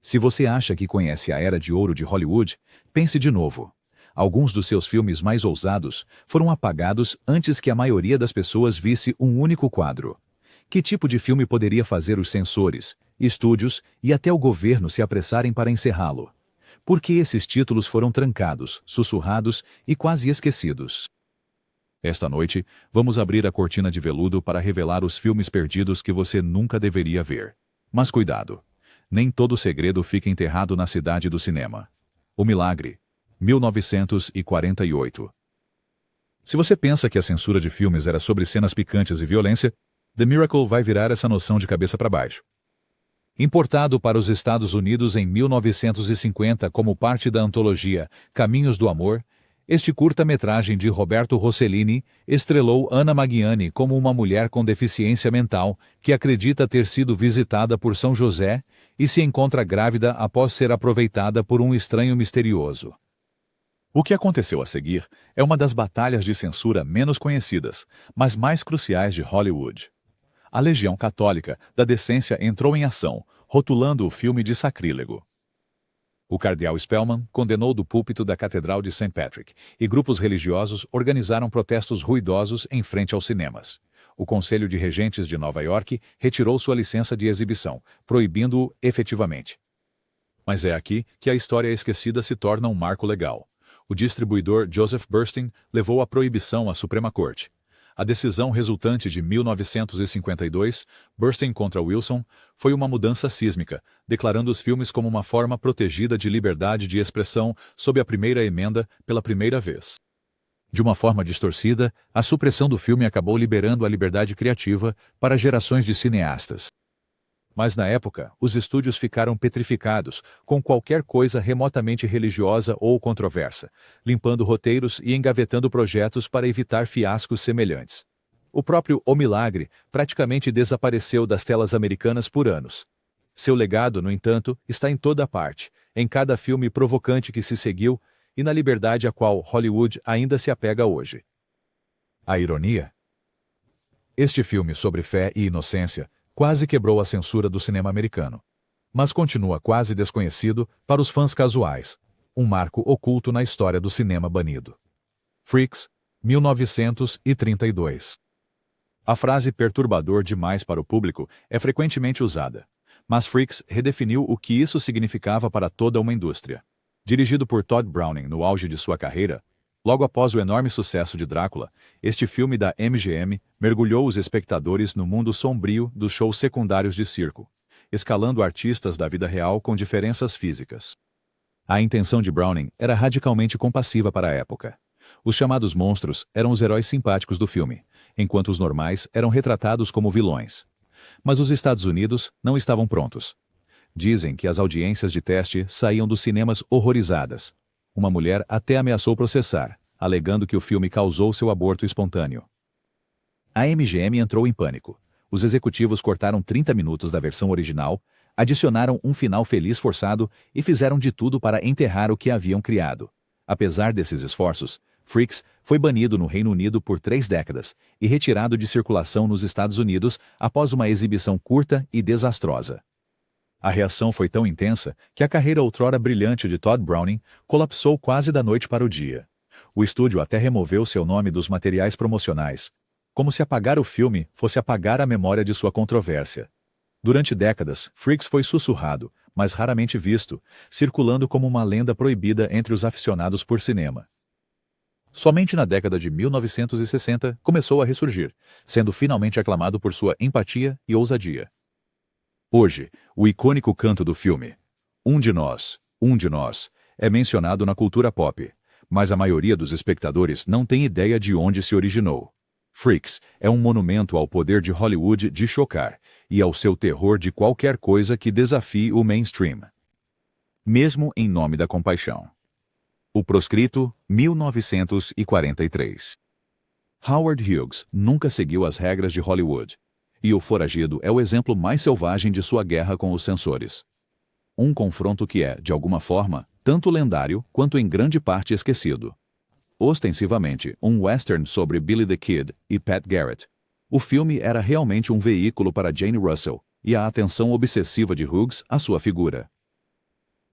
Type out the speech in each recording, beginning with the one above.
Se você acha que conhece a era de ouro de Hollywood, pense de novo. Alguns dos seus filmes mais ousados foram apagados antes que a maioria das pessoas visse um único quadro. Que tipo de filme poderia fazer os censores, estúdios e até o governo se apressarem para encerrá-lo? Por que esses títulos foram trancados, sussurrados e quase esquecidos? Esta noite, vamos abrir a cortina de veludo para revelar os filmes perdidos que você nunca deveria ver. Mas cuidado! Nem todo segredo fica enterrado na cidade do cinema. O Milagre, 1948. Se você pensa que a censura de filmes era sobre cenas picantes e violência, The Miracle vai virar essa noção de cabeça para baixo. Importado para os Estados Unidos em 1950 como parte da antologia Caminhos do Amor, este curta-metragem de Roberto Rossellini estrelou Anna Magnani como uma mulher com deficiência mental que acredita ter sido visitada por São José e se encontra grávida após ser aproveitada por um estranho misterioso. O que aconteceu a seguir é uma das batalhas de censura menos conhecidas, mas mais cruciais de Hollywood. A Legião Católica da Decência entrou em ação, rotulando o filme de sacrílego. O cardeal Spellman condenou do púlpito da Catedral de St. Patrick, e grupos religiosos organizaram protestos ruidosos em frente aos cinemas. O Conselho de Regentes de Nova York retirou sua licença de exibição, proibindo-o efetivamente. Mas é aqui que a história esquecida se torna um marco legal. O distribuidor Joseph Burstyn levou a proibição à Suprema Corte. A decisão resultante de 1952, Burstyn contra Wilson, foi uma mudança sísmica, declarando os filmes como uma forma protegida de liberdade de expressão sob a primeira emenda pela primeira vez. De uma forma distorcida, a supressão do filme acabou liberando a liberdade criativa para gerações de cineastas. Mas na época, os estúdios ficaram petrificados com qualquer coisa remotamente religiosa ou controversa, limpando roteiros e engavetando projetos para evitar fiascos semelhantes. O próprio O Milagre praticamente desapareceu das telas americanas por anos. Seu legado, no entanto, está em toda parte, em cada filme provocante que se seguiu e na liberdade a qual Hollywood ainda se apega hoje. A ironia? Este filme sobre fé e inocência quase quebrou a censura do cinema americano. Mas continua quase desconhecido para os fãs casuais, um marco oculto na história do cinema banido. Freaks, 1932. A frase perturbador demais para o público é frequentemente usada, mas Freaks redefiniu o que isso significava para toda uma indústria. Dirigido por Todd Browning no auge de sua carreira, logo após o enorme sucesso de Drácula, este filme da MGM mergulhou os espectadores no mundo sombrio dos shows secundários de circo, escalando artistas da vida real com diferenças físicas. A intenção de Browning era radicalmente compassiva para a época. Os chamados monstros eram os heróis simpáticos do filme, enquanto os normais eram retratados como vilões. Mas os Estados Unidos não estavam prontos. Dizem que as audiências de teste saíam dos cinemas horrorizadas. Uma mulher até ameaçou processar, alegando que o filme causou seu aborto espontâneo. A MGM entrou em pânico. Os executivos cortaram 30 minutos da versão original, adicionaram um final feliz forçado e fizeram de tudo para enterrar o que haviam criado. Apesar desses esforços, Freaks foi banido no Reino Unido por 3 décadas e retirado de circulação nos Estados Unidos após uma exibição curta e desastrosa. A reação foi tão intensa que a carreira outrora brilhante de Todd Browning colapsou quase da noite para o dia. O estúdio até removeu seu nome dos materiais promocionais, como se apagar o filme fosse apagar a memória de sua controvérsia. Durante décadas, Freaks foi sussurrado, mas raramente visto, circulando como uma lenda proibida entre os aficionados por cinema. Somente na década de 1960 começou a ressurgir, sendo finalmente aclamado por sua empatia e ousadia. Hoje, o icônico canto do filme, um de nós, é mencionado na cultura pop, mas a maioria dos espectadores não tem ideia de onde se originou. Freaks é um monumento ao poder de Hollywood de chocar e ao seu terror de qualquer coisa que desafie o mainstream. Mesmo em nome da compaixão. O Proscrito, 1943. Howard Hughes nunca seguiu as regras de Hollywood. E O Foragido é o exemplo mais selvagem de sua guerra com os censores. Um confronto que é, de alguma forma, tanto lendário quanto em grande parte esquecido. Ostensivamente um western sobre Billy the Kid e Pat Garrett, o filme era realmente um veículo para Jane Russell e a atenção obsessiva de Hughes à sua figura.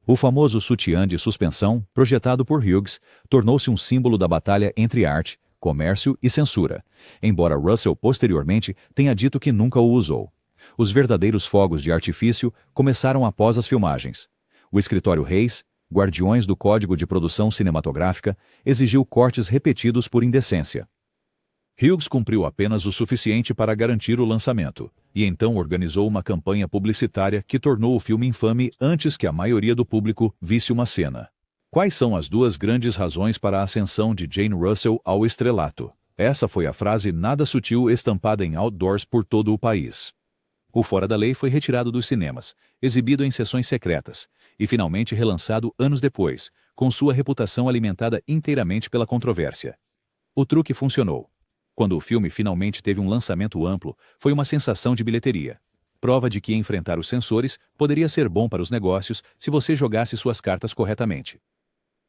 O famoso sutiã de suspensão, projetado por Hughes, tornou-se um símbolo da batalha entre arte, comércio e censura, embora Russell posteriormente tenha dito que nunca o usou. Os verdadeiros fogos de artifício começaram após as filmagens. O escritório Reis, guardiões do Código de Produção Cinematográfica, exigiu cortes repetidos por indecência. Hughes cumpriu apenas o suficiente para garantir o lançamento, e então organizou uma campanha publicitária que tornou o filme infame antes que a maioria do público visse uma cena. Quais são as duas grandes razões para a ascensão de Jane Russell ao estrelato? Essa foi a frase nada sutil estampada em outdoors por todo o país. O Fora da Lei foi retirado dos cinemas, exibido em sessões secretas, e finalmente relançado anos depois, com sua reputação alimentada inteiramente pela controvérsia. O truque funcionou. Quando o filme finalmente teve um lançamento amplo, foi uma sensação de bilheteria. Prova de que enfrentar os censores poderia ser bom para os negócios se você jogasse suas cartas corretamente.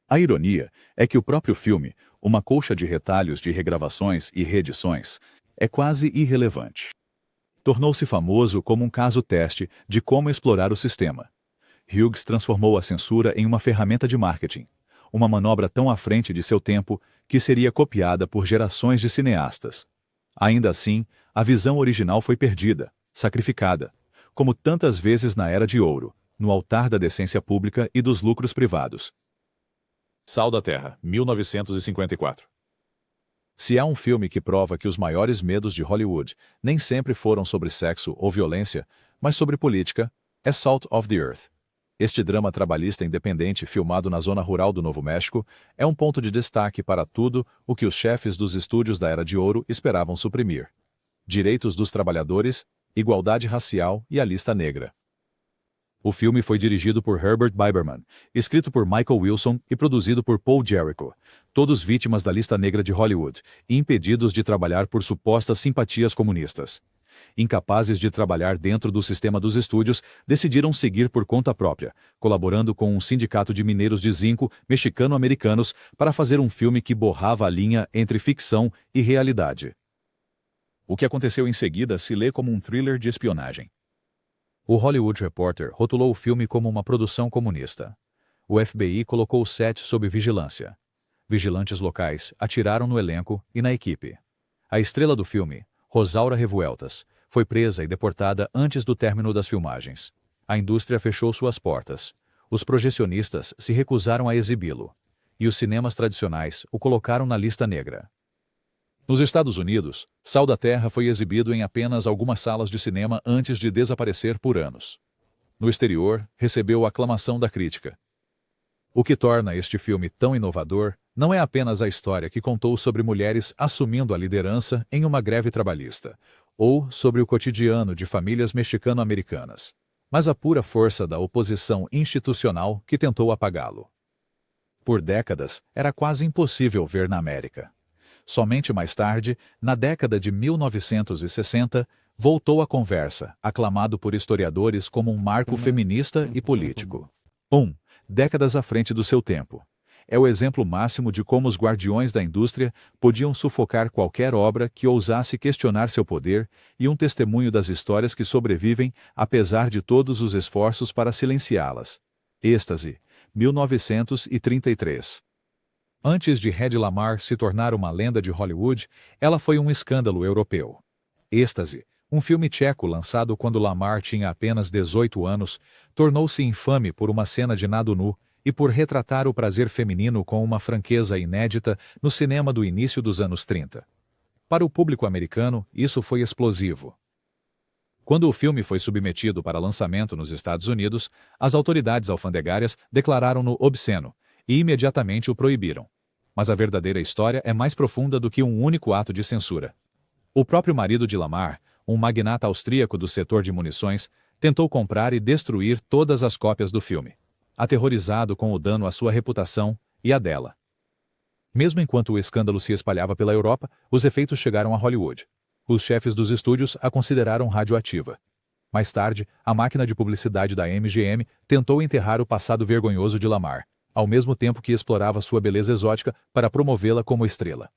A ironia é que o próprio filme, uma colcha de retalhos de regravações e reedições, é quase irrelevante. Tornou-se famoso como um caso-teste de como explorar o sistema. Hughes transformou a censura em uma ferramenta de marketing, uma manobra tão à frente de seu tempo que seria copiada por gerações de cineastas. Ainda assim, a visão original foi perdida, sacrificada, como tantas vezes na Era de Ouro, no altar da decência pública e dos lucros privados. Sal da Terra, 1954. Se há um filme que prova que os maiores medos de Hollywood nem sempre foram sobre sexo ou violência, mas sobre política, é Salt of the Earth. Este drama trabalhista independente filmado na zona rural do Novo México é um ponto de destaque para tudo o que os chefes dos estúdios da Era de Ouro esperavam suprimir: direitos dos trabalhadores, igualdade racial e a lista negra. O filme foi dirigido por Herbert Biberman, escrito por Michael Wilson e produzido por Paul Jericho, todos vítimas da lista negra de Hollywood e impedidos de trabalhar por supostas simpatias comunistas. Incapazes de trabalhar dentro do sistema dos estúdios, decidiram seguir por conta própria, colaborando com um sindicato de mineiros de zinco mexicano-americanos para fazer um filme que borrava a linha entre ficção e realidade. O que aconteceu em seguida se lê como um thriller de espionagem. O Hollywood Reporter rotulou o filme como uma produção comunista. O FBI colocou o set sob vigilância. Vigilantes locais atiraram no elenco e na equipe. A estrela do filme, Rosaura Revueltas, foi presa e deportada antes do término das filmagens. A indústria fechou suas portas. Os projecionistas se recusaram a exibi-lo. E os cinemas tradicionais o colocaram na lista negra. Nos Estados Unidos, Sal da Terra foi exibido em apenas algumas salas de cinema antes de desaparecer por anos. No exterior, recebeu a aclamação da crítica. O que torna este filme tão inovador não é apenas a história que contou sobre mulheres assumindo a liderança em uma greve trabalhista, ou sobre o cotidiano de famílias mexicano-americanas, mas a pura força da oposição institucional que tentou apagá-lo. Por décadas, era quase impossível ver na América. Somente mais tarde, na década de 1960, voltou à conversa, aclamado por historiadores como um marco feminista e político. Décadas à frente do seu tempo. É o exemplo máximo de como os guardiões da indústria podiam sufocar qualquer obra que ousasse questionar seu poder e um testemunho das histórias que sobrevivem apesar de todos os esforços para silenciá-las. Êxtase, 1933. Antes de Hedy Lamarr se tornar uma lenda de Hollywood, ela foi um escândalo europeu. Êxtase, um filme tcheco lançado quando Lamarr tinha apenas 18 anos, tornou-se infame por uma cena de nado nu e por retratar o prazer feminino com uma franqueza inédita no cinema do início dos anos 30. Para o público americano, isso foi explosivo. Quando o filme foi submetido para lançamento nos Estados Unidos, as autoridades alfandegárias declararam-no obsceno e imediatamente o proibiram. Mas a verdadeira história é mais profunda do que um único ato de censura. O próprio marido de Lamarr, um magnata austríaco do setor de munições, tentou comprar e destruir todas as cópias do filme, aterrorizado com o dano à sua reputação e à dela. Mesmo enquanto o escândalo se espalhava pela Europa, os efeitos chegaram a Hollywood. Os chefes dos estúdios a consideraram radioativa. Mais tarde, a máquina de publicidade da MGM tentou enterrar o passado vergonhoso de Lamarr, ao mesmo tempo que explorava sua beleza exótica para promovê-la como estrela.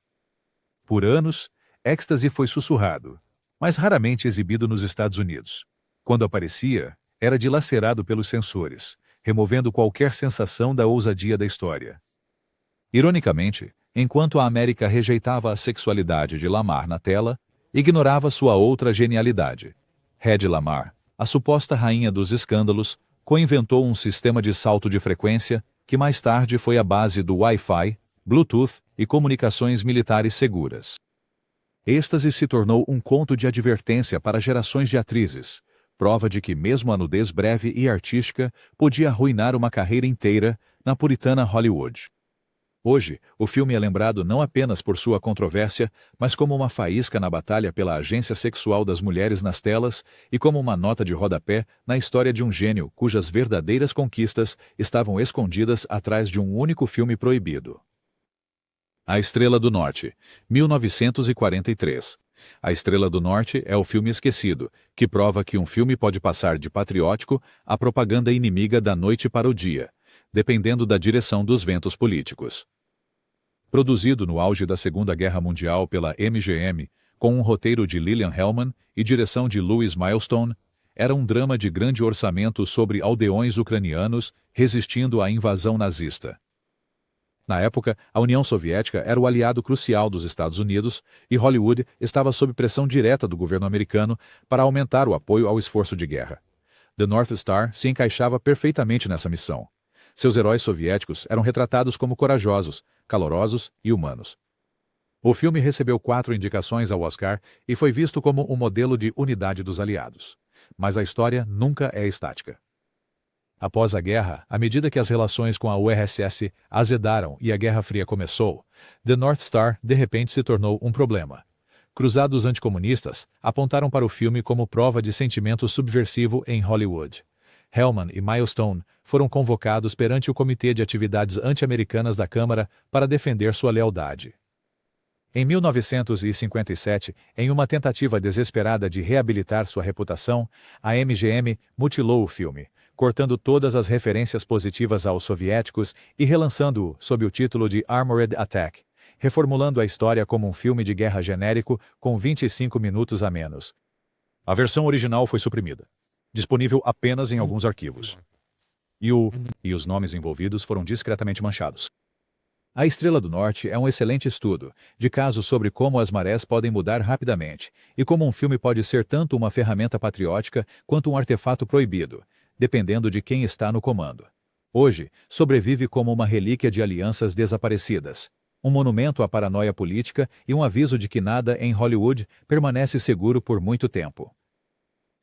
Por anos, Êxtase foi sussurrado, mas raramente exibido nos Estados Unidos. Quando aparecia, era dilacerado pelos censores, removendo qualquer sensação da ousadia da história. Ironicamente, enquanto a América rejeitava a sexualidade de Lamar na tela, ignorava sua outra genialidade. Hedy Lamarr, a suposta rainha dos escândalos, co-inventou um sistema de salto de frequência que mais tarde foi a base do Wi-Fi, Bluetooth e comunicações militares seguras. Êxtase se tornou um conto de advertência para gerações de atrizes, prova de que mesmo a nudez breve e artística podia arruinar uma carreira inteira na puritana Hollywood. Hoje, o filme é lembrado não apenas por sua controvérsia, mas como uma faísca na batalha pela agência sexual das mulheres nas telas e como uma nota de rodapé na história de um gênio cujas verdadeiras conquistas estavam escondidas atrás de um único filme proibido. A Estrela do Norte, 1943. A Estrela do Norte é o filme esquecido, que prova que um filme pode passar de patriótico à propaganda inimiga da noite para o dia, dependendo da direção dos ventos políticos. Produzido no auge da Segunda Guerra Mundial pela MGM, com um roteiro de Lillian Hellman e direção de Louis Milestone, era um drama de grande orçamento sobre aldeões ucranianos resistindo à invasão nazista. Na época, a União Soviética era o aliado crucial dos Estados Unidos e Hollywood estava sob pressão direta do governo americano para aumentar o apoio ao esforço de guerra. The North Star se encaixava perfeitamente nessa missão. Seus heróis soviéticos eram retratados como corajosos, calorosos e humanos. O filme recebeu 4 indicações ao Oscar e foi visto como um modelo de unidade dos aliados. Mas a história nunca é estática. Após a guerra, à medida que as relações com a URSS azedaram e a Guerra Fria começou, The North Star de repente se tornou um problema. Cruzados anticomunistas apontaram para o filme como prova de sentimento subversivo em Hollywood. Hellman e Milestone foram convocados perante o Comitê de Atividades Anti-Americanas da Câmara para defender sua lealdade. Em 1957, em uma tentativa desesperada de reabilitar sua reputação, a MGM mutilou o filme, cortando todas as referências positivas aos soviéticos e relançando-o sob o título de Armored Attack, reformulando a história como um filme de guerra genérico com 25 minutos a menos. A versão original foi suprimida, disponível apenas em alguns arquivos. E os nomes envolvidos foram discretamente manchados. A Estrela do Norte é um excelente estudo de casos sobre como as marés podem mudar rapidamente e como um filme pode ser tanto uma ferramenta patriótica quanto um artefato proibido, dependendo de quem está no comando. Hoje, sobrevive como uma relíquia de alianças desaparecidas, um monumento à paranoia política e um aviso de que nada em Hollywood permanece seguro por muito tempo.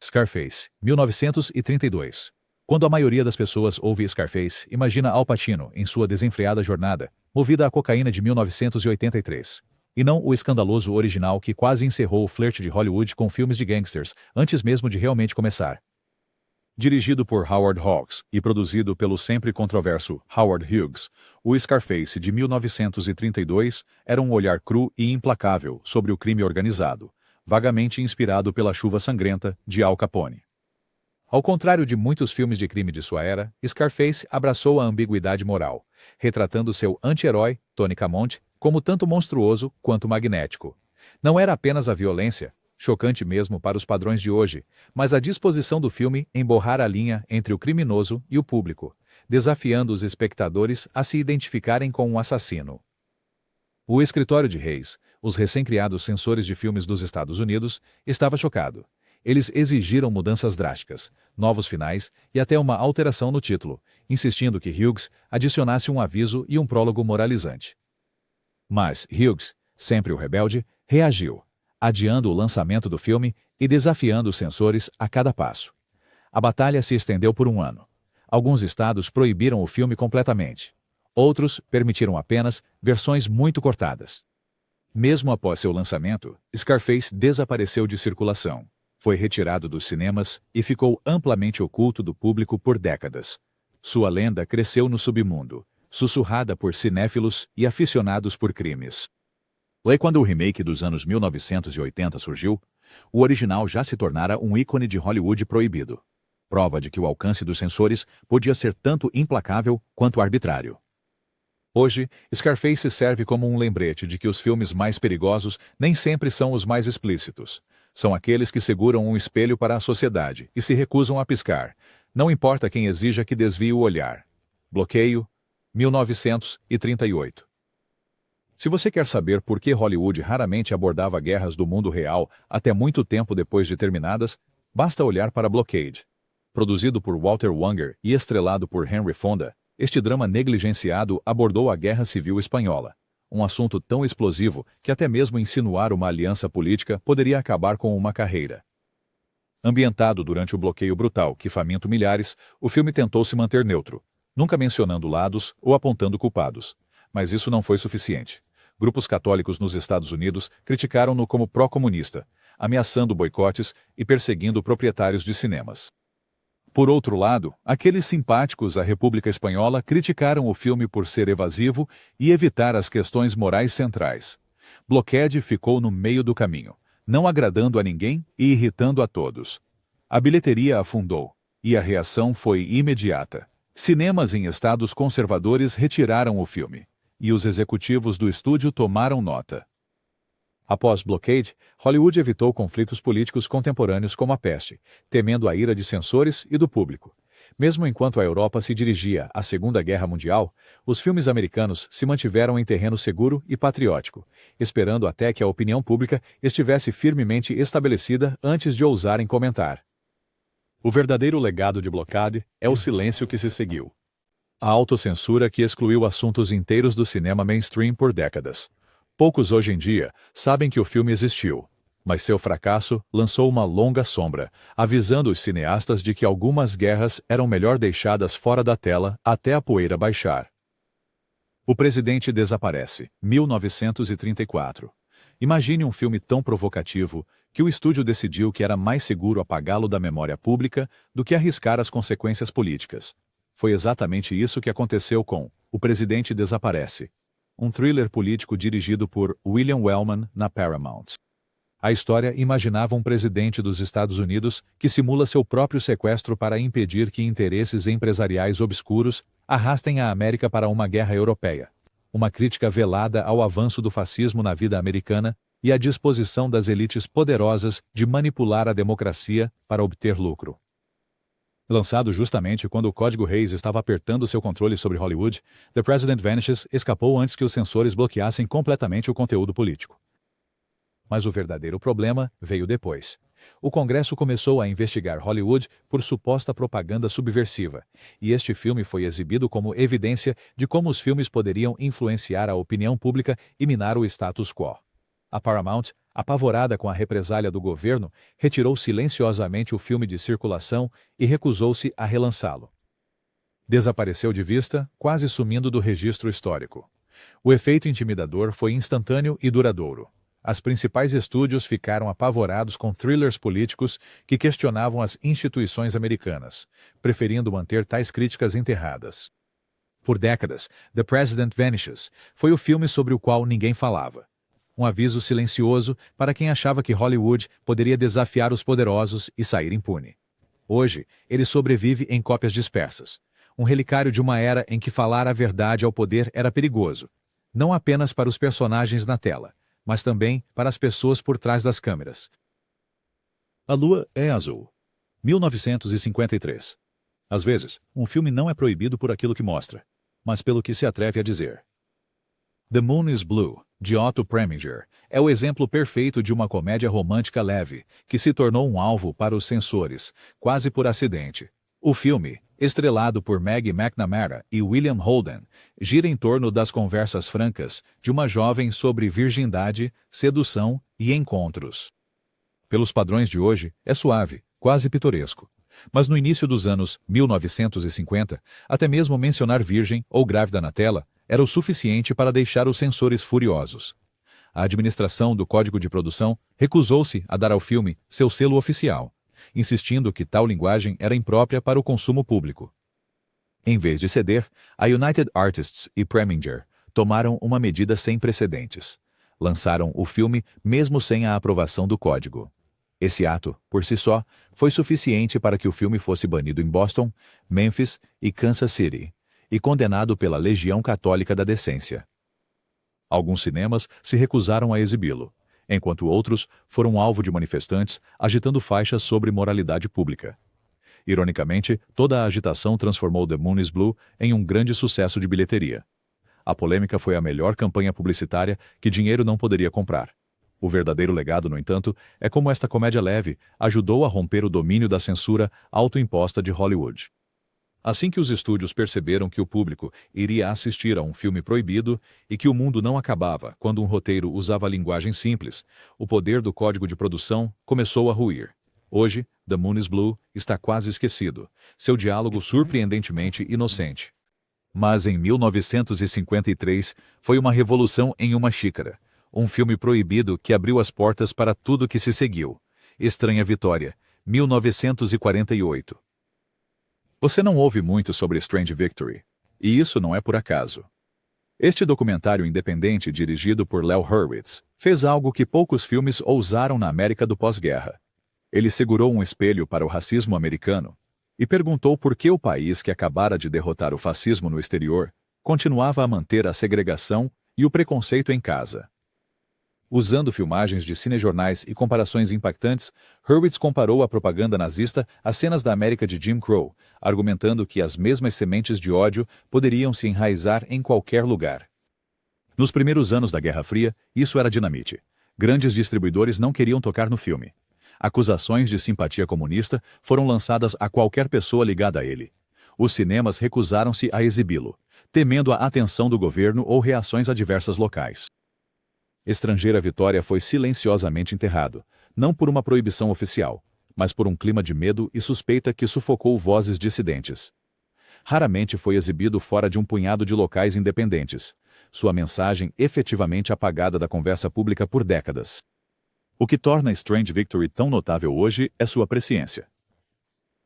Scarface, 1932. Quando a maioria das pessoas ouve Scarface, imagina Al Pacino em sua desenfreada jornada, movida à cocaína de 1983. E não o escandaloso original que quase encerrou o flerte de Hollywood com filmes de gangsters, antes mesmo de realmente começar. Dirigido por Howard Hawks e produzido pelo sempre controverso Howard Hughes, o Scarface de 1932 era um olhar cru e implacável sobre o crime organizado, vagamente inspirado pela Chuva Sangrenta de Al Capone. Ao contrário de muitos filmes de crime de sua era, Scarface abraçou a ambiguidade moral, retratando seu anti-herói, Tony Camonte, como tanto monstruoso quanto magnético. Não era apenas a violência, chocante mesmo para os padrões de hoje, mas a disposição do filme em borrar a linha entre o criminoso e o público, desafiando os espectadores a se identificarem com um assassino. O escritório de Hayes, os recém-criados censores de filmes dos Estados Unidos, estava chocado. Eles exigiram mudanças drásticas, novos finais e até uma alteração no título, insistindo que Hughes adicionasse um aviso e um prólogo moralizante. Mas Hughes, sempre o rebelde, reagiu, adiando o lançamento do filme e desafiando os censores a cada passo. A batalha se estendeu por 1 ano. Alguns estados proibiram o filme completamente. Outros permitiram apenas versões muito cortadas. Mesmo após seu lançamento, Scarface desapareceu de circulação. Foi retirado dos cinemas e ficou amplamente oculto do público por décadas. Sua lenda cresceu no submundo, sussurrada por cinéfilos e aficionados por crimes. Foi quando o remake dos anos 1980 surgiu, o original já se tornara um ícone de Hollywood proibido. Prova de que o alcance dos censores podia ser tanto implacável quanto arbitrário. Hoje, Scarface serve como um lembrete de que os filmes mais perigosos nem sempre são os mais explícitos. São aqueles que seguram um espelho para a sociedade e se recusam a piscar, Não importa quem exija que desvie o olhar. Bloqueio, 1938. Se você quer saber por que Hollywood raramente abordava guerras do mundo real até muito tempo depois de terminadas, basta olhar para Blockade. Produzido por Walter Wanger e estrelado por Henry Fonda, este drama negligenciado abordou a Guerra Civil Espanhola, um assunto tão explosivo que até mesmo insinuar uma aliança política poderia acabar com uma carreira. Ambientado durante o bloqueio brutal que famintou milhares, o filme tentou se manter neutro, nunca mencionando lados ou apontando culpados. Mas isso não foi suficiente. Grupos católicos nos Estados Unidos criticaram-no como pró-comunista, ameaçando boicotes e perseguindo proprietários de cinemas. Por outro lado, aqueles simpáticos à República Espanhola criticaram o filme por ser evasivo e evitar as questões morais centrais. Blockade ficou no meio do caminho, não agradando a ninguém e irritando a todos. A bilheteria afundou, e a reação foi imediata. Cinemas em estados conservadores retiraram o filme, e os executivos do estúdio tomaram nota. Após Blockade, Hollywood evitou conflitos políticos contemporâneos como a peste, temendo a ira de censores e do público. Mesmo enquanto a Europa se dirigia à Segunda Guerra Mundial, os filmes americanos se mantiveram em terreno seguro e patriótico, esperando até que a opinião pública estivesse firmemente estabelecida antes de ousarem comentar. O verdadeiro legado de Blockade é o silêncio que se seguiu. A autocensura que excluiu assuntos inteiros do cinema mainstream por décadas. Poucos hoje em dia sabem que o filme existiu, mas seu fracasso lançou uma longa sombra, avisando os cineastas de que algumas guerras eram melhor deixadas fora da tela até a poeira baixar. O Presidente Desaparece, 1934. Imagine um filme tão provocativo que o estúdio decidiu que era mais seguro apagá-lo da memória pública do que arriscar as consequências políticas. Foi exatamente isso que aconteceu com O Presidente Desaparece, um thriller político dirigido por William Wellman na Paramount. A história imaginava um presidente dos Estados Unidos que simula seu próprio sequestro para impedir que interesses empresariais obscuros arrastem a América para uma guerra europeia. Uma crítica velada ao avanço do fascismo na vida americana e à disposição das elites poderosas de manipular a democracia para obter lucro. Lançado justamente quando o Código Reis estava apertando seu controle sobre Hollywood, The President Vanishes escapou antes que os censores bloqueassem completamente o conteúdo político. Mas o verdadeiro problema veio depois. O Congresso começou a investigar Hollywood por suposta propaganda subversiva, e este filme foi exibido como evidência de como os filmes poderiam influenciar a opinião pública e minar o status quo. A Paramount, apavorada com a represália do governo, retirou silenciosamente o filme de circulação e recusou-se a relançá-lo. Desapareceu de vista, quase sumindo do registro histórico. O efeito intimidador foi instantâneo e duradouro. As principais estúdios ficaram apavorados com thrillers políticos que questionavam as instituições americanas, preferindo manter tais críticas enterradas. Por décadas, The President Vanishes foi o filme sobre o qual ninguém falava. Um aviso silencioso para quem achava que Hollywood poderia desafiar os poderosos e sair impune. Hoje, ele sobrevive em cópias dispersas. Um relicário de uma era em que falar a verdade ao poder era perigoso, não apenas para os personagens na tela, mas também para as pessoas por trás das câmeras. A Lua é Azul, 1953. Às vezes, um filme não é proibido por aquilo que mostra, mas pelo que se atreve a dizer. The Moon is Blue, de Otto Preminger, é o exemplo perfeito de uma comédia romântica leve, que se tornou um alvo para os censores, quase por acidente. O filme, estrelado por Maggie McNamara e William Holden, gira em torno das conversas francas de uma jovem sobre virgindade, sedução e encontros. Pelos padrões de hoje, é suave, quase pitoresco. Mas no início dos anos 1950, até mesmo mencionar virgem ou grávida na tela era o suficiente para deixar os censores furiosos. A administração do Código de Produção recusou-se a dar ao filme seu selo oficial, insistindo que tal linguagem era imprópria para o consumo público. Em vez de ceder, a United Artists e Preminger tomaram uma medida sem precedentes. Lançaram o filme mesmo sem a aprovação do código. Esse ato, por si só, foi suficiente para que o filme fosse banido em Boston, Memphis e Kansas City, e condenado pela Legião Católica da Decência. Alguns cinemas se recusaram a exibi-lo, enquanto outros foram alvo de manifestantes agitando faixas sobre moralidade pública. Ironicamente, toda a agitação transformou The Moon is Blue em um grande sucesso de bilheteria. A polêmica foi a melhor campanha publicitária que dinheiro não poderia comprar. O verdadeiro legado, no entanto, é como esta comédia leve ajudou a romper o domínio da censura autoimposta de Hollywood. Assim que os estúdios perceberam que o público iria assistir a um filme proibido e que o mundo não acabava quando um roteiro usava linguagem simples, o poder do código de produção começou a ruir. Hoje, The Moon is Blue está quase esquecido, seu diálogo surpreendentemente inocente. Mas em 1953 foi uma revolução em uma xícara, um filme proibido que abriu as portas para tudo que se seguiu. Estranha Vitória, 1948. Você não ouve muito sobre Strange Victory, e isso não é por acaso. Este documentário independente dirigido por Leo Hurwitz fez algo que poucos filmes ousaram na América do pós-guerra. Ele segurou um espelho para o racismo americano e perguntou por que o país que acabara de derrotar o fascismo no exterior continuava a manter a segregação e o preconceito em casa. Usando filmagens de cinejornais e comparações impactantes, Hurwitz comparou a propaganda nazista às cenas da América de Jim Crow, argumentando que as mesmas sementes de ódio poderiam se enraizar em qualquer lugar. Nos primeiros anos da Guerra Fria, isso era dinamite. Grandes distribuidores não queriam tocar no filme. Acusações de simpatia comunista foram lançadas a qualquer pessoa ligada a ele. Os cinemas recusaram-se a exibi-lo, temendo a atenção do governo ou reações adversas locais. Estrangeira Vitória foi silenciosamente enterrado, não por uma proibição oficial, mas por um clima de medo e suspeita que sufocou vozes dissidentes. Raramente foi exibido fora de um punhado de locais independentes, sua mensagem efetivamente apagada da conversa pública por décadas. O que torna Strange Victory tão notável hoje é sua presciência.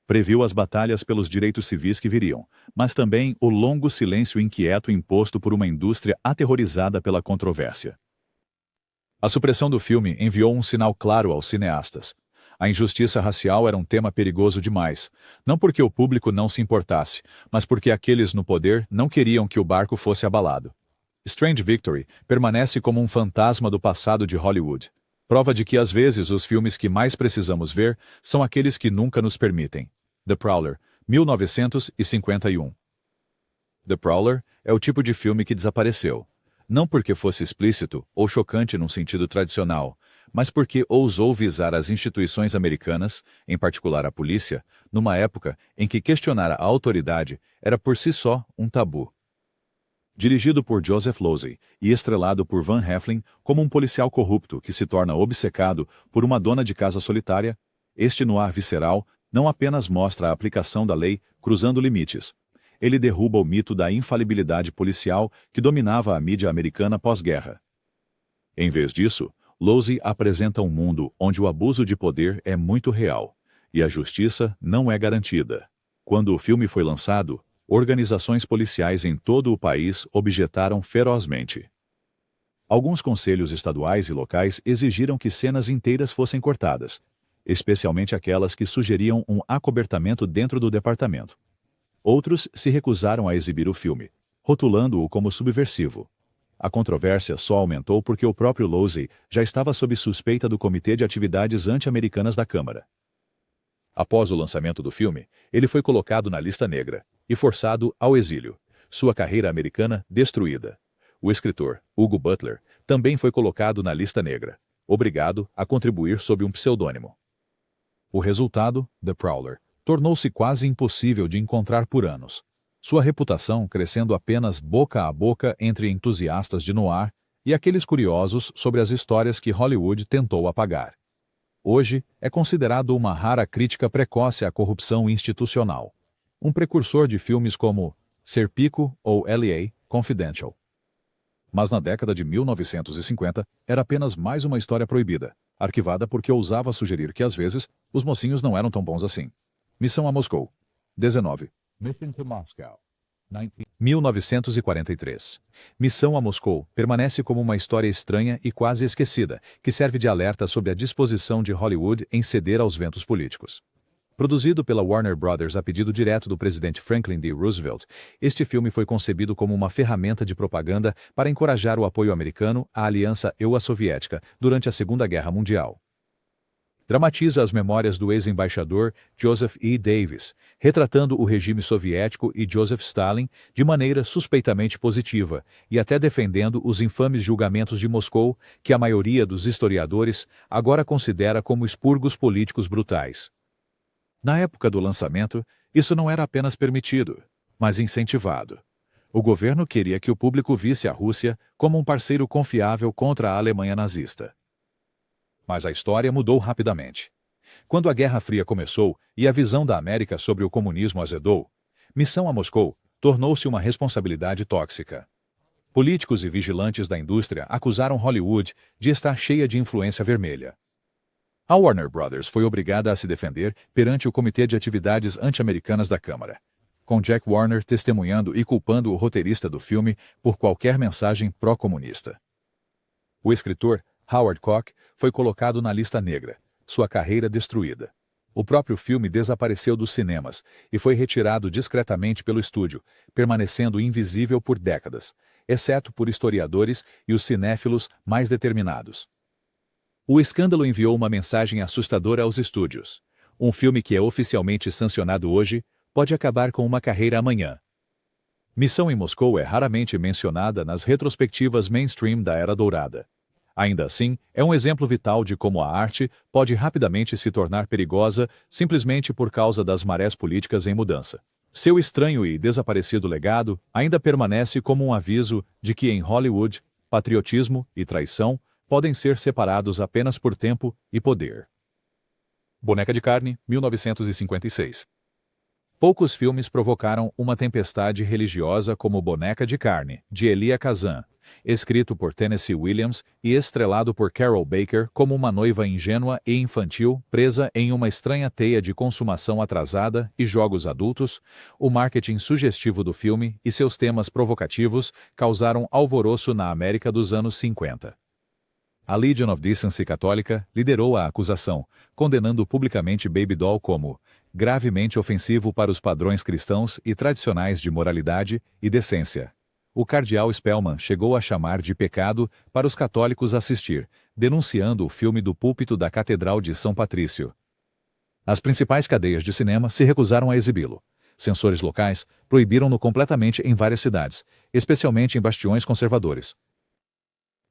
Previu as batalhas pelos direitos civis que viriam, mas também o longo silêncio inquieto imposto por uma indústria aterrorizada pela controvérsia. A supressão do filme enviou um sinal claro aos cineastas. A injustiça racial era um tema perigoso demais, não porque o público não se importasse, mas porque aqueles no poder não queriam que o barco fosse abalado. Strange Victory permanece como um fantasma do passado de Hollywood, prova de que às vezes os filmes que mais precisamos ver são aqueles que nunca nos permitem. The Prowler, 1951. The Prowler é o tipo de filme que desapareceu. Não porque fosse explícito ou chocante num sentido tradicional, mas porque ousou visar as instituições americanas, em particular a polícia, numa época em que questionar a autoridade era por si só um tabu. Dirigido por Joseph Losey e estrelado por Van Heflin como um policial corrupto que se torna obcecado por uma dona de casa solitária, este noir visceral não apenas mostra a aplicação da lei cruzando limites. Ele derruba o mito da infalibilidade policial que dominava a mídia americana pós-guerra. Em vez disso, Losey apresenta um mundo onde o abuso de poder é muito real e a justiça não é garantida. Quando o filme foi lançado, organizações policiais em todo o país objetaram ferozmente. Alguns conselhos estaduais e locais exigiram que cenas inteiras fossem cortadas, especialmente aquelas que sugeriam um acobertamento dentro do departamento. Outros se recusaram a exibir o filme, rotulando-o como subversivo. A controvérsia só aumentou porque o próprio Losey já estava sob suspeita do Comitê de Atividades Anti-Americanas da Câmara. Após o lançamento do filme, ele foi colocado na lista negra e forçado ao exílio, sua carreira americana destruída. O escritor, Hugo Butler, também foi colocado na lista negra, obrigado a contribuir sob um pseudônimo. O resultado, The Prowler, tornou-se quase impossível de encontrar por anos, sua reputação crescendo apenas boca a boca entre entusiastas de noir e aqueles curiosos sobre as histórias que Hollywood tentou apagar. Hoje, é considerado uma rara crítica precoce à corrupção institucional, um precursor de filmes como Serpico ou L.A. Confidential. Mas na década de 1950, era apenas mais uma história proibida, arquivada porque ousava sugerir que às vezes os mocinhos não eram tão bons assim. Missão a Moscou. 19. Mission to Moscow. 1943. Missão a Moscou permanece como uma história estranha e quase esquecida, que serve de alerta sobre a disposição de Hollywood em ceder aos ventos políticos. Produzido pela Warner Brothers a pedido direto do presidente Franklin D. Roosevelt, este filme foi concebido como uma ferramenta de propaganda para encorajar o apoio americano à aliança euro-soviética durante a Segunda Guerra Mundial. Dramatiza as memórias do ex-embaixador Joseph E. Davis, retratando o regime soviético e Joseph Stalin de maneira suspeitamente positiva e até defendendo os infames julgamentos de Moscou que a maioria dos historiadores agora considera como expurgos políticos brutais. Na época do lançamento, isso não era apenas permitido, mas incentivado. O governo queria que o público visse a Rússia como um parceiro confiável contra a Alemanha nazista. Mas a história mudou rapidamente. Quando a Guerra Fria começou e a visão da América sobre o comunismo azedou, Missão a Moscou tornou-se uma responsabilidade tóxica. Políticos e vigilantes da indústria acusaram Hollywood de estar cheia de influência vermelha. A Warner Brothers foi obrigada a se defender perante o Comitê de Atividades Anti-Americanas da Câmara, com Jack Warner testemunhando e culpando o roteirista do filme por qualquer mensagem pró-comunista. O escritor Howard Koch foi colocado na lista negra, sua carreira destruída. O próprio filme desapareceu dos cinemas e foi retirado discretamente pelo estúdio, permanecendo invisível por décadas, exceto por historiadores e os cinéfilos mais determinados. O escândalo enviou uma mensagem assustadora aos estúdios. Um filme que é oficialmente sancionado hoje pode acabar com uma carreira amanhã. Missão em Moscou é raramente mencionada nas retrospectivas mainstream da Era Dourada. Ainda assim, é um exemplo vital de como a arte pode rapidamente se tornar perigosa simplesmente por causa das marés políticas em mudança. Seu estranho e desaparecido legado ainda permanece como um aviso de que em Hollywood, patriotismo e traição podem ser separados apenas por tempo e poder. Boneca de Carne, 1956. Poucos filmes provocaram uma tempestade religiosa como Boneca de Carne, de Elia Kazan, escrito por Tennessee Williams e estrelado por Carol Baker como uma noiva ingênua e infantil presa em uma estranha teia de consumação atrasada e jogos adultos. O marketing sugestivo do filme e seus temas provocativos causaram alvoroço na América dos anos 50. A Legion of Decency católica liderou a acusação, condenando publicamente Baby Doll como gravemente ofensivo para os padrões cristãos e tradicionais de moralidade e decência. O cardeal Spellman chegou a chamar de pecado para os católicos assistir, denunciando o filme do púlpito da Catedral de São Patrício. As principais cadeias de cinema se recusaram a exibi-lo. Censores locais proibiram-no completamente em várias cidades, especialmente em bastiões conservadores.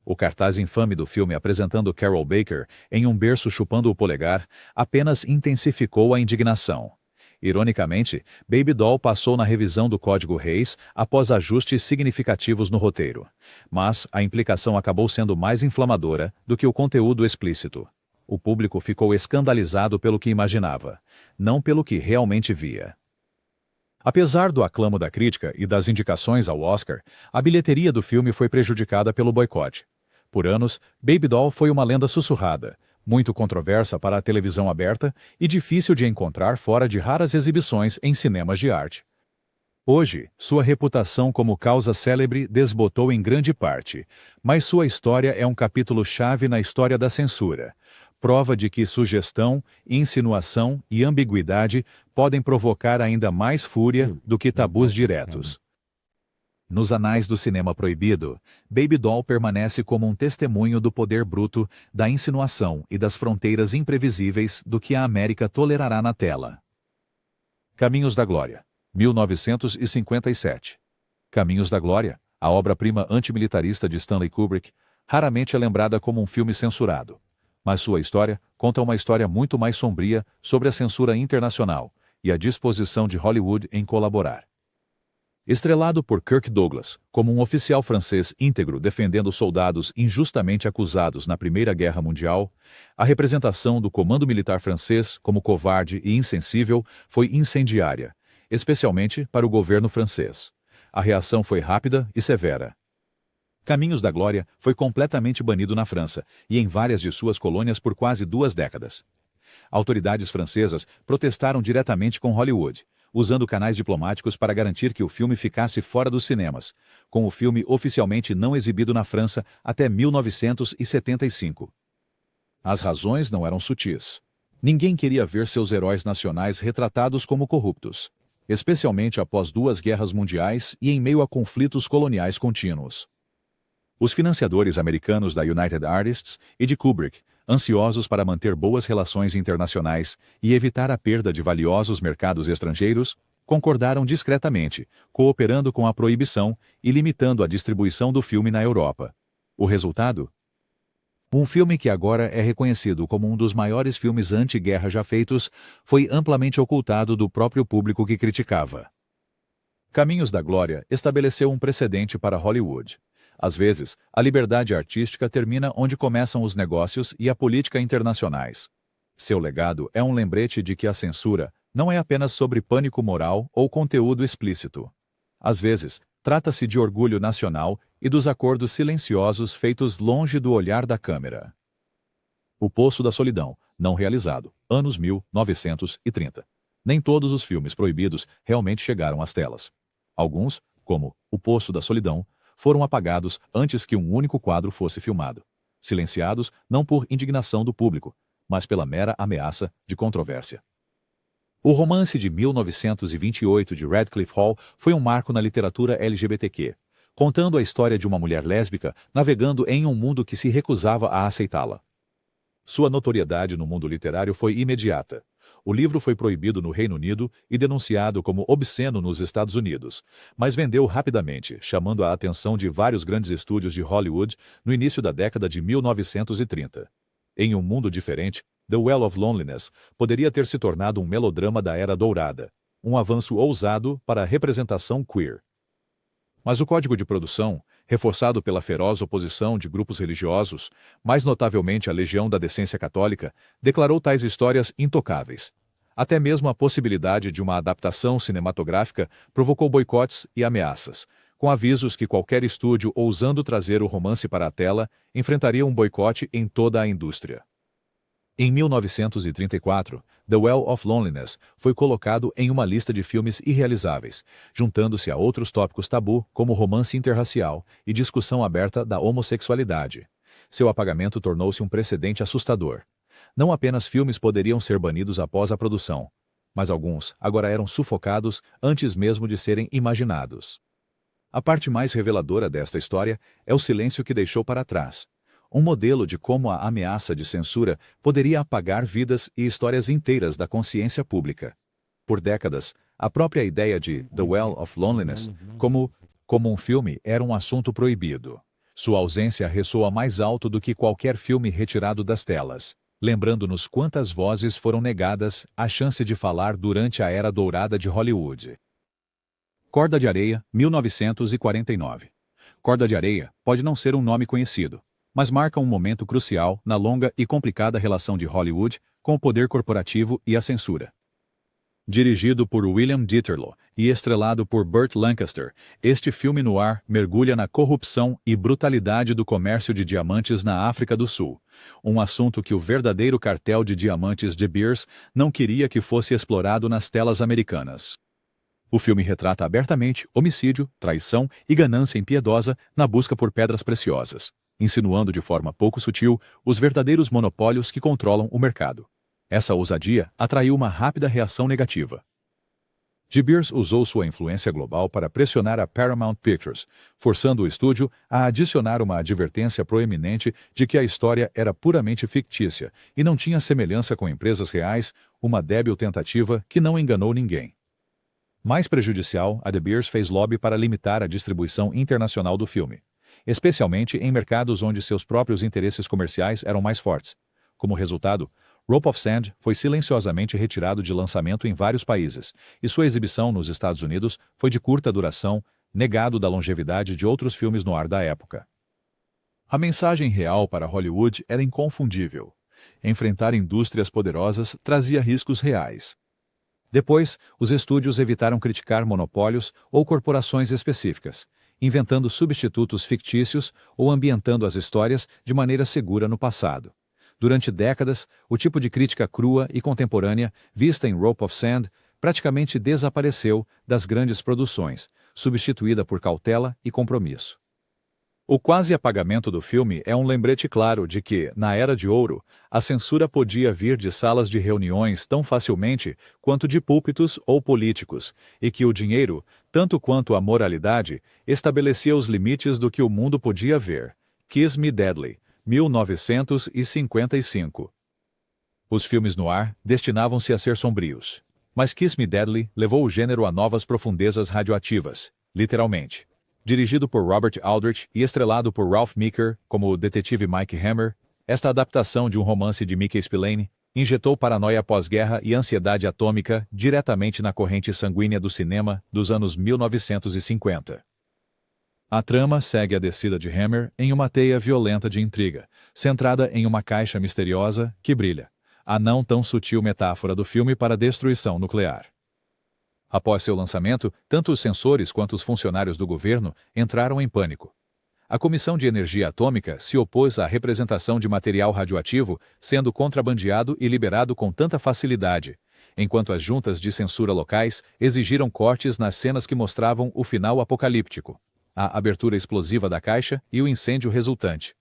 O cartaz infame do filme apresentando Carol Baker em um berço chupando o polegar apenas intensificou a indignação. Ironicamente, Baby Doll passou na revisão do Código Reis após ajustes significativos no roteiro. Mas a implicação acabou sendo mais inflamadora do que o conteúdo explícito. O público ficou escandalizado pelo que imaginava, não pelo que realmente via. Apesar do aclamo da crítica e das indicações ao Oscar, a bilheteria do filme foi prejudicada pelo boicote. Por anos, Baby Doll foi uma lenda sussurrada, muito controversa para a televisão aberta e difícil de encontrar fora de raras exibições em cinemas de arte. Hoje, sua reputação como causa célebre desbotou em grande parte, mas sua história é um capítulo-chave na história da censura. Prova de que sugestão, insinuação e ambiguidade podem provocar ainda mais fúria do que tabus diretos. Nos anais do cinema proibido, Baby Doll permanece como um testemunho do poder bruto, da insinuação e das fronteiras imprevisíveis do que a América tolerará na tela. Caminhos da Glória, 1957. Caminhos da Glória, a obra-prima antimilitarista de Stanley Kubrick, raramente é lembrada como um filme censurado. Mas sua história conta uma história muito mais sombria sobre a censura internacional e a disposição de Hollywood em colaborar. Estrelado por Kirk Douglas, como um oficial francês íntegro defendendo soldados injustamente acusados na Primeira Guerra Mundial, a representação do comando militar francês como covarde e insensível foi incendiária, especialmente para o governo francês. A reação foi rápida e severa. Caminhos da Glória foi completamente banido na França e em várias de suas colônias por quase 2 décadas. Autoridades francesas protestaram diretamente com Hollywood, usando canais diplomáticos para garantir que o filme ficasse fora dos cinemas, com o filme oficialmente não exibido na França até 1975. As razões não eram sutis. Ninguém queria ver seus heróis nacionais retratados como corruptos, especialmente após 2 guerras mundiais e em meio a conflitos coloniais contínuos. Os financiadores americanos da United Artists e de Kubrick Ansiosos para manter boas relações internacionais e evitar a perda de valiosos mercados estrangeiros, concordaram discretamente, cooperando com a proibição e limitando a distribuição do filme na Europa. O resultado? Um filme que agora é reconhecido como um dos maiores filmes anti-guerra já feitos, foi amplamente ocultado do próprio público que criticava. Caminhos da Glória estabeleceu um precedente para Hollywood. Às vezes, a liberdade artística termina onde começam os negócios e a política internacionais. Seu legado é um lembrete de que a censura não é apenas sobre pânico moral ou conteúdo explícito. Às vezes, trata-se de orgulho nacional e dos acordos silenciosos feitos longe do olhar da câmera. O Poço da Solidão, não realizado, anos 1930. Nem todos os filmes proibidos realmente chegaram às telas. Alguns, como O Poço da Solidão, foram apagados antes que um único quadro fosse filmado, silenciados não por indignação do público, mas pela mera ameaça de controvérsia. O romance de 1928 de Radcliffe Hall foi um marco na literatura LGBTQ, contando a história de uma mulher lésbica navegando em um mundo que se recusava a aceitá-la. Sua notoriedade no mundo literário foi imediata. O livro foi proibido no Reino Unido e denunciado como obsceno nos Estados Unidos, mas vendeu rapidamente, chamando a atenção de vários grandes estúdios de Hollywood no início da década de 1930. Em um mundo diferente, The Well of Loneliness poderia ter se tornado um melodrama da Era Dourada, um avanço ousado para a representação queer. Mas o código de produção, reforçado pela feroz oposição de grupos religiosos, mais notavelmente a Legião da Decência Católica, declarou tais histórias intocáveis. Até mesmo a possibilidade de uma adaptação cinematográfica provocou boicotes e ameaças, com avisos que qualquer estúdio ousando trazer o romance para a tela enfrentaria um boicote em toda a indústria. Em 1934, The Well of Loneliness foi colocado em uma lista de filmes irrealizáveis, juntando-se a outros tópicos tabu como romance interracial e discussão aberta da homossexualidade. Seu apagamento tornou-se um precedente assustador. Não apenas filmes poderiam ser banidos após a produção, mas alguns agora eram sufocados antes mesmo de serem imaginados. A parte mais reveladora desta história é o silêncio que deixou para trás. Um modelo de como a ameaça de censura poderia apagar vidas e histórias inteiras da consciência pública. Por décadas, a própria ideia de The Well of Loneliness como um filme era um assunto proibido. Sua ausência ressoa mais alto do que qualquer filme retirado das telas, lembrando-nos quantas vozes foram negadas a chance de falar durante a Era Dourada de Hollywood. Corda de Areia, 1949. Corda de Areia pode não ser um nome conhecido, mas marca um momento crucial na longa e complicada relação de Hollywood com o poder corporativo e a censura. Dirigido por William Dieterle e estrelado por Burt Lancaster, este filme noir mergulha na corrupção e brutalidade do comércio de diamantes na África do Sul, um assunto que o verdadeiro cartel de diamantes De Beers não queria que fosse explorado nas telas americanas. O filme retrata abertamente homicídio, traição e ganância impiedosa na busca por pedras preciosas, insinuando de forma pouco sutil os verdadeiros monopólios que controlam o mercado. Essa ousadia atraiu uma rápida reação negativa. De Beers usou sua influência global para pressionar a Paramount Pictures, forçando o estúdio a adicionar uma advertência proeminente de que a história era puramente fictícia e não tinha semelhança com empresas reais, uma débil tentativa que não enganou ninguém. Mais prejudicial, a De Beers fez lobby para limitar a distribuição internacional do filme, especialmente em mercados onde seus próprios interesses comerciais eram mais fortes. Como resultado, Rope of Sand foi silenciosamente retirado de lançamento em vários países, e sua exibição nos Estados Unidos foi de curta duração, negado da longevidade de outros filmes noir da época. A mensagem real para Hollywood era inconfundível. Enfrentar indústrias poderosas trazia riscos reais. Depois, os estúdios evitaram criticar monopólios ou corporações específicas, inventando substitutos fictícios ou ambientando as histórias de maneira segura no passado. Durante décadas, o tipo de crítica crua e contemporânea vista em Rope of Sand praticamente desapareceu das grandes produções, substituída por cautela e compromisso. O quase apagamento do filme é um lembrete claro de que, na Era de Ouro, a censura podia vir de salas de reuniões tão facilmente quanto de púlpitos ou políticos, e que o dinheiro, tanto quanto a moralidade, estabelecia os limites do que o mundo podia ver. Kiss Me Deadly, 1955. Os filmes noir destinavam-se a ser sombrios. Mas Kiss Me Deadly levou o gênero a novas profundezas radioativas, literalmente. Dirigido por Robert Aldrich e estrelado por Ralph Meeker como o detetive Mike Hammer, esta adaptação de um romance de Mickey Spillane injetou paranoia pós-guerra e ansiedade atômica diretamente na corrente sanguínea do cinema dos anos 1950. A trama segue a descida de Hammer em uma teia violenta de intriga, centrada em uma caixa misteriosa que brilha, a não tão sutil metáfora do filme para a destruição nuclear. Após seu lançamento, tanto os censores quanto os funcionários do governo entraram em pânico. A Comissão de Energia Atômica se opôs à representação de material radioativo sendo contrabandeado e liberado com tanta facilidade, enquanto as juntas de censura locais exigiram cortes nas cenas que mostravam o final apocalíptico, a abertura explosiva da caixa e o incêndio resultante.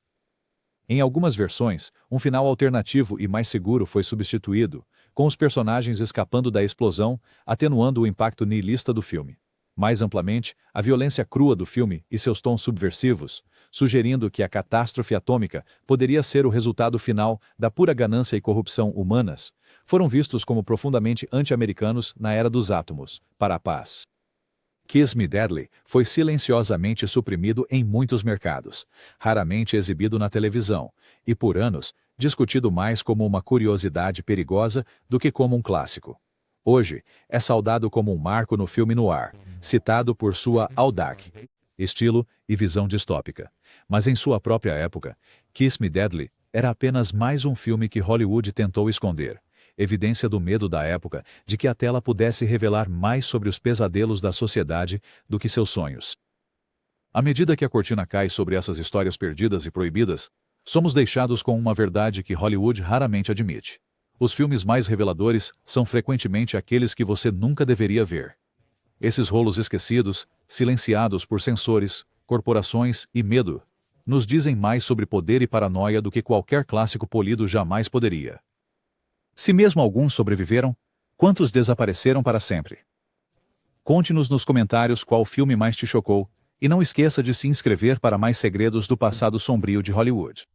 Em algumas versões, um final alternativo e mais seguro foi substituído, com os personagens escapando da explosão, atenuando o impacto nihilista do filme. Mais amplamente, a violência crua do filme e seus tons subversivos, sugerindo que a catástrofe atômica poderia ser o resultado final da pura ganância e corrupção humanas, foram vistos como profundamente anti-americanos na era dos átomos, para a paz. Kiss Me Deadly foi silenciosamente suprimido em muitos mercados, raramente exibido na televisão, e por anos, discutido mais como uma curiosidade perigosa do que como um clássico. Hoje, é saudado como um marco no filme noir, citado por sua audácia, estilo e visão distópica. Mas em sua própria época, Kiss Me Deadly era apenas mais um filme que Hollywood tentou esconder, evidência do medo da época de que a tela pudesse revelar mais sobre os pesadelos da sociedade do que seus sonhos. À medida que a cortina cai sobre essas histórias perdidas e proibidas, somos deixados com uma verdade que Hollywood raramente admite. Os filmes mais reveladores são frequentemente aqueles que você nunca deveria ver. Esses rolos esquecidos, silenciados por censores, corporações e medo, nos dizem mais sobre poder e paranoia do que qualquer clássico polido jamais poderia. Se mesmo alguns sobreviveram, quantos desapareceram para sempre? Conte-nos nos comentários qual filme mais te chocou, e não esqueça de se inscrever para mais segredos do passado sombrio de Hollywood.